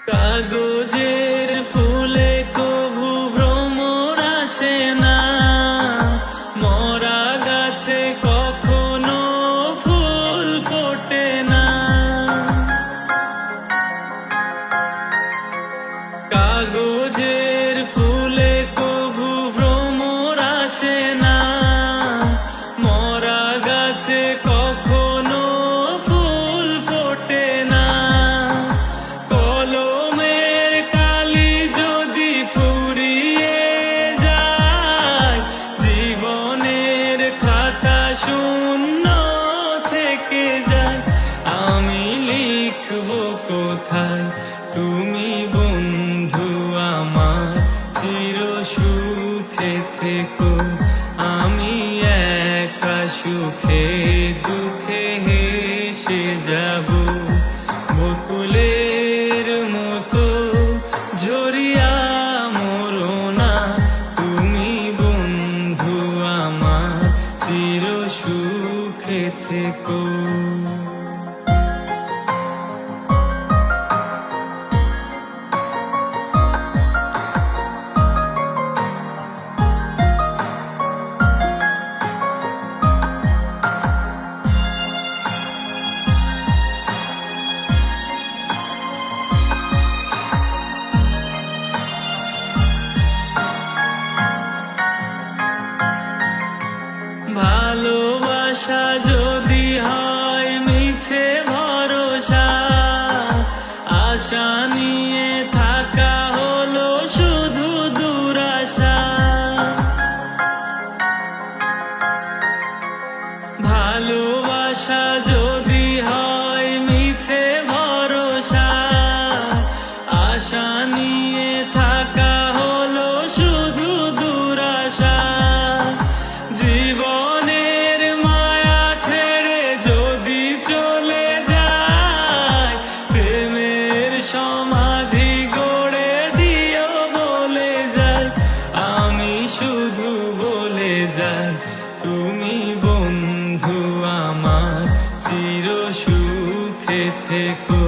কাগজের ফুলে কভু ভ্রমর আসে না, মরা গাছে কখনো ফুল ফোটে না। কাগজের ফুলে কভু ভ্রমর আসে না, মরা গাছে কখনো ফুল ফোটে না। কলমের কালি যদি ফুরিয়ে যায়, জীবনের খাতা শূন্য থেকে যায়। আমি লিখব কোথায় তুমি বন্ধু আমার, চির সুখে থেকো। আমি একা সুখে দুঃখে হেসে যাব, বকুলের মতো ঝরিয়া মরো না। তুমি বন্ধু আমার, চির সুখে থেকো। ভালোবাসা যদি হয় মিছে ভরসা, আশা নিয়ে থাকা হলো শুধু দুরাশা। ভালোবাসা যদি হয় মিছে ভরসা, আশা নিয়ে থাকা হলো শুধু দুরাশা। জীবনের মায়া ছেড়ে যদি চলে যায়, প্রেমের সমাধি গড়ে দিও বলে যায়। আমি শুধু বলে যাই, তুমি বন্ধু আমার, চির সুখে থেকো।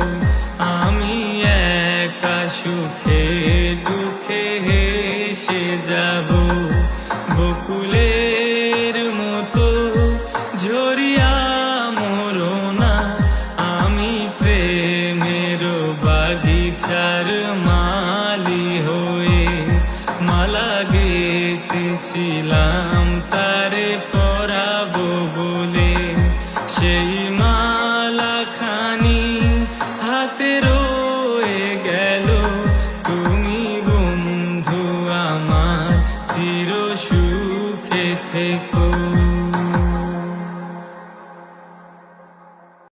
আমি একা সুখে দুঃখে হেসে যাব, বকুলের মতো ঝরিয়া মরো না। আমি প্রেমের বাগিচার মালি হয়ে মালা গেঁথেছিলাম তারে পরাবো বলে। সেই মালা খানি হাতে রয়ে গেল, তুমি বন্ধু আমার, চির সুখে থেকো।